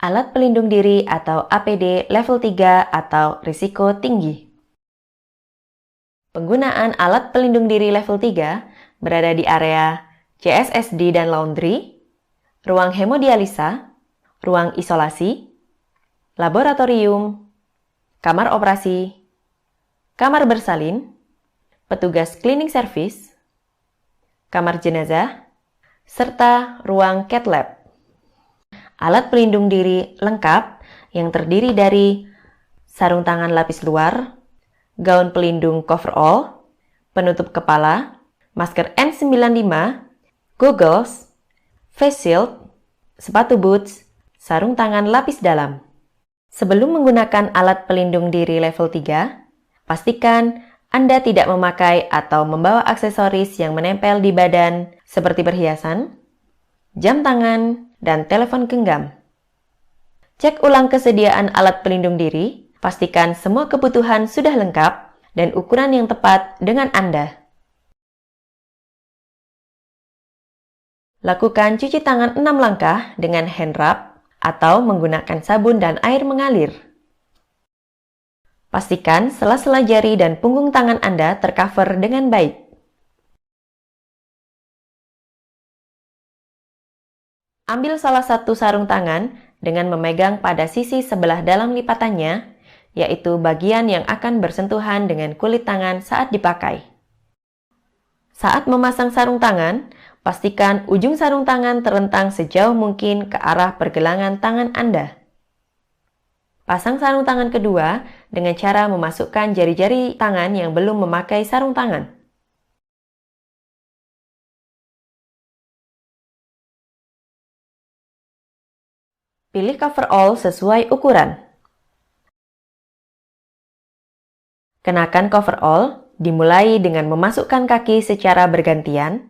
Alat pelindung diri atau APD level 3 atau risiko tinggi. Penggunaan alat pelindung diri level 3 berada di area CSSD dan laundry, ruang hemodialisa, ruang isolasi, laboratorium, kamar operasi, kamar bersalin, petugas cleaning service, kamar jenazah, serta ruang cath lab. Alat pelindung diri lengkap yang terdiri dari sarung tangan lapis luar, gaun pelindung coverall, penutup kepala, masker N95, goggles, face shield, sepatu boots, sarung tangan lapis dalam. Sebelum menggunakan alat pelindung diri level 3, pastikan Anda tidak memakai atau membawa aksesoris yang menempel di badan seperti perhiasan, jam tangan, dan telepon genggam. Cek ulang kesediaan alat pelindung diri, pastikan semua kebutuhan sudah lengkap dan ukuran yang tepat dengan Anda. Lakukan cuci tangan 6 langkah dengan hand rub atau menggunakan sabun dan air mengalir. Pastikan sela-sela jari dan punggung tangan Anda tercover dengan baik. Ambil salah satu sarung tangan dengan memegang pada sisi sebelah dalam lipatannya, yaitu bagian yang akan bersentuhan dengan kulit tangan saat dipakai. Saat memasang sarung tangan, pastikan ujung sarung tangan terentang sejauh mungkin ke arah pergelangan tangan Anda. Pasang sarung tangan kedua dengan cara memasukkan jari-jari tangan yang belum memakai sarung tangan. Pilih coverall sesuai ukuran. Kenakan coverall dimulai dengan memasukkan kaki secara bergantian,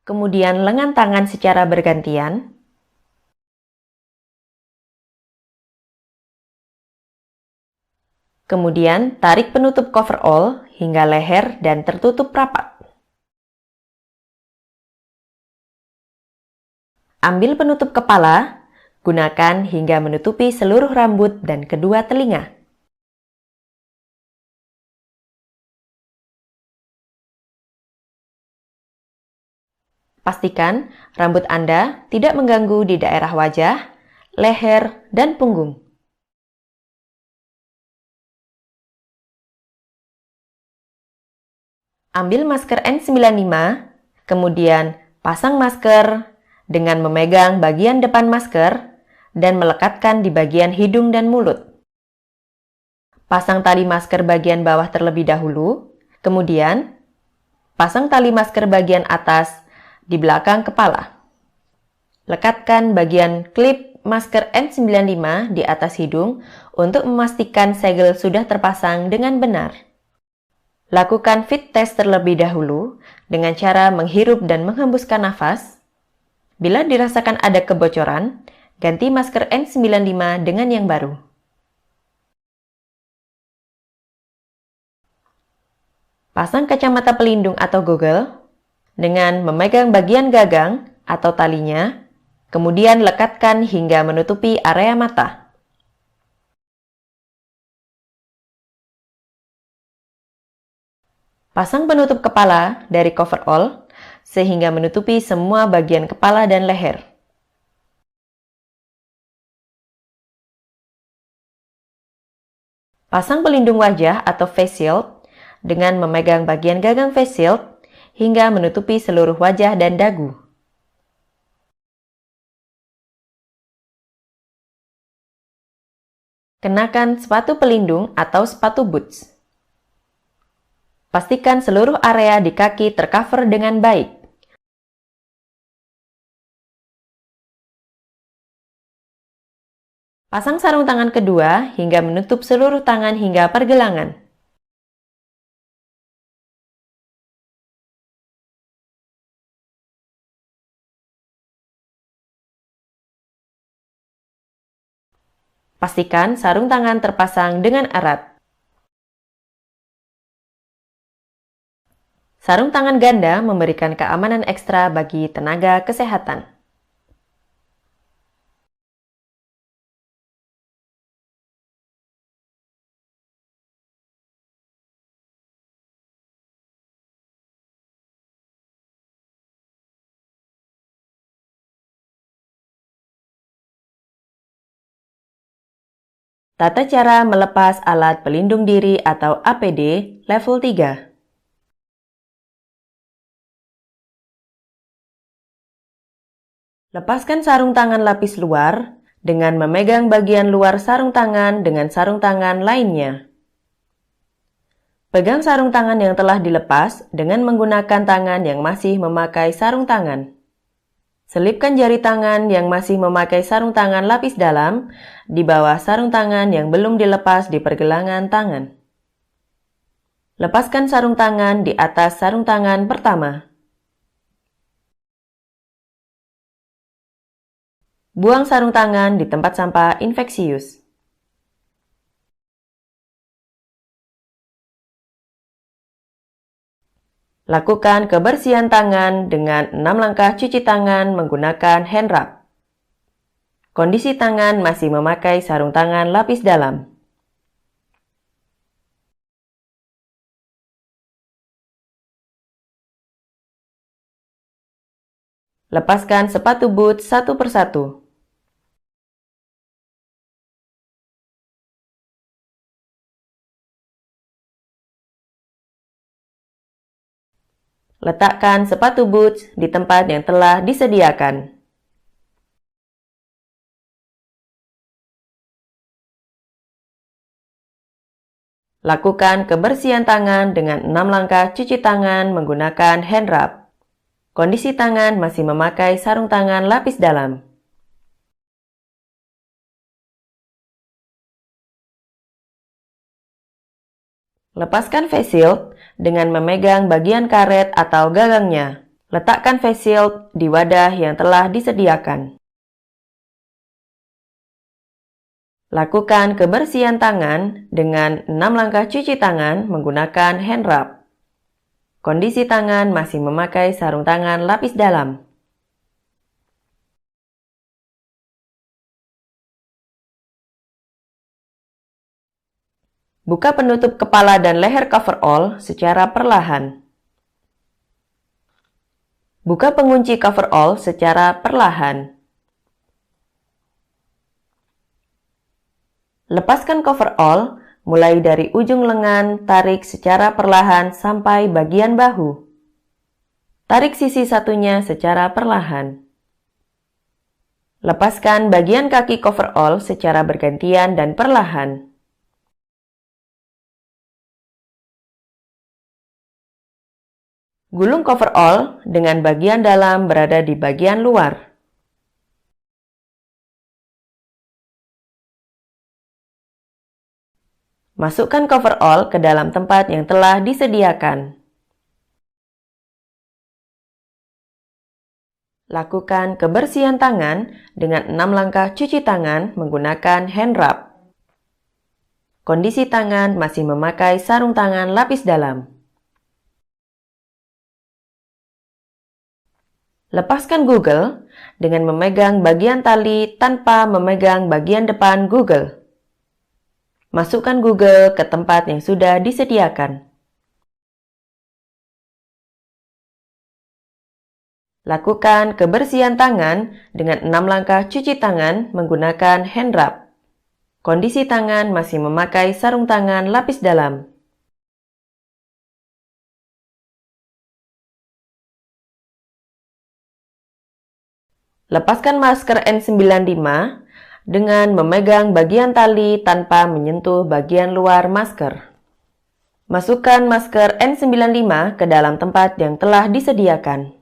kemudian lengan tangan secara bergantian, kemudian tarik penutup coverall hingga leher dan tertutup rapat. Ambil penutup kepala, gunakan hingga menutupi seluruh rambut dan kedua telinga. Pastikan rambut Anda tidak mengganggu di daerah wajah, leher, dan punggung. Ambil masker N95, kemudian pasang masker dengan memegang bagian depan masker dan melekatkan di bagian hidung dan mulut. Pasang tali masker bagian bawah terlebih dahulu, kemudian pasang tali masker bagian atas di belakang kepala. Lekatkan bagian klip masker N95 di atas hidung untuk memastikan segel sudah terpasang dengan benar. Lakukan fit test terlebih dahulu dengan cara menghirup dan menghembuskan nafas. Bila dirasakan ada kebocoran, ganti masker N95 dengan yang baru. Pasang kacamata pelindung atau goggle dengan memegang bagian gagang atau talinya, kemudian lekatkan hingga menutupi area mata. Pasang penutup kepala dari coverall sehingga menutupi semua bagian kepala dan leher. Pasang pelindung wajah atau face shield dengan memegang bagian gagang face shield hingga menutupi seluruh wajah dan dagu. Kenakan sepatu pelindung atau sepatu boots. Pastikan seluruh area di kaki tercover dengan baik. Pasang sarung tangan kedua hingga menutup seluruh tangan hingga pergelangan. Pastikan sarung tangan terpasang dengan erat. Sarung tangan ganda memberikan keamanan ekstra bagi tenaga kesehatan. Tata cara melepas alat pelindung diri atau APD level 3. Lepaskan sarung tangan lapis luar dengan memegang bagian luar sarung tangan dengan sarung tangan lainnya. Pegang sarung tangan yang telah dilepas dengan menggunakan tangan yang masih memakai sarung tangan. Selipkan jari tangan yang masih memakai sarung tangan lapis dalam di bawah sarung tangan yang belum dilepas di pergelangan tangan. Lepaskan sarung tangan di atas sarung tangan pertama. Buang sarung tangan di tempat sampah infeksius. Lakukan kebersihan tangan dengan 6 langkah cuci tangan menggunakan hand rub. Kondisi tangan masih memakai sarung tangan lapis dalam. Lepaskan sepatu boot satu persatu. Letakkan sepatu boots di tempat yang telah disediakan. Lakukan kebersihan tangan dengan 6 langkah cuci tangan menggunakan hand rub. Kondisi tangan masih memakai sarung tangan lapis dalam. Lepaskan face shield dengan memegang bagian karet atau gagangnya. Letakkan face shield di wadah yang telah disediakan. Lakukan kebersihan tangan dengan 6 langkah cuci tangan menggunakan hand rub. Kondisi tangan masih memakai sarung tangan lapis dalam. Buka penutup kepala dan leher coverall secara perlahan. Buka pengunci coverall secara perlahan. Lepaskan coverall mulai dari ujung lengan, tarik secara perlahan sampai bagian bahu. Tarik sisi satunya secara perlahan. Lepaskan bagian kaki coverall secara bergantian dan perlahan. Gulung coverall dengan bagian dalam berada di bagian luar. Masukkan coverall ke dalam tempat yang telah disediakan. Lakukan kebersihan tangan dengan 6 langkah cuci tangan menggunakan hand rub. Kondisi tangan masih memakai sarung tangan lapis dalam. Lepaskan Google dengan memegang bagian tali tanpa memegang bagian depan Google. Masukkan Google ke tempat yang sudah disediakan. Lakukan kebersihan tangan dengan 6 langkah cuci tangan menggunakan hand rub. Kondisi tangan masih memakai sarung tangan lapis dalam. Lepaskan masker N95 dengan memegang bagian tali tanpa menyentuh bagian luar masker. Masukkan masker N95 ke dalam tempat yang telah disediakan.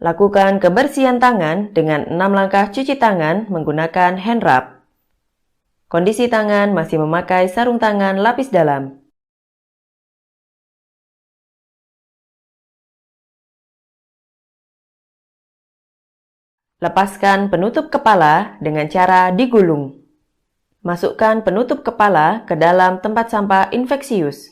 Lakukan kebersihan tangan dengan 6 langkah cuci tangan menggunakan hand rub. Kondisi tangan masih memakai sarung tangan lapis dalam. Lepaskan penutup kepala dengan cara digulung. Masukkan penutup kepala ke dalam tempat sampah infeksius.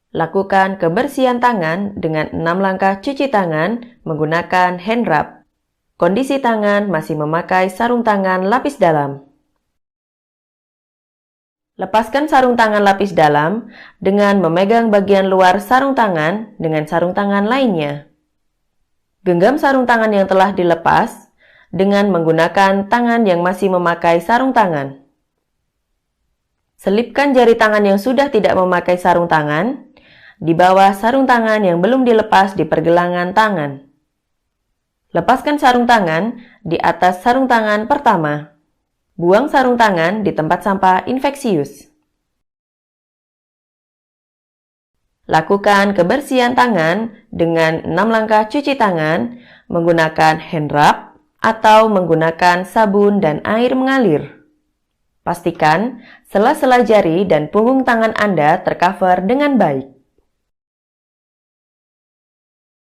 Lakukan kebersihan tangan dengan 6 langkah cuci tangan menggunakan hand rub. Kondisi tangan masih memakai sarung tangan lapis dalam. Lepaskan sarung tangan lapis dalam dengan memegang bagian luar sarung tangan dengan sarung tangan lainnya. Genggam sarung tangan yang telah dilepas dengan menggunakan tangan yang masih memakai sarung tangan. Selipkan jari tangan yang sudah tidak memakai sarung tangan di bawah sarung tangan yang belum dilepas di pergelangan tangan. Lepaskan sarung tangan di atas sarung tangan pertama. Buang sarung tangan di tempat sampah infeksius. Lakukan kebersihan tangan dengan 6 langkah cuci tangan menggunakan hand rub atau menggunakan sabun dan air mengalir. Pastikan sela-sela jari dan punggung tangan Anda tercover dengan baik.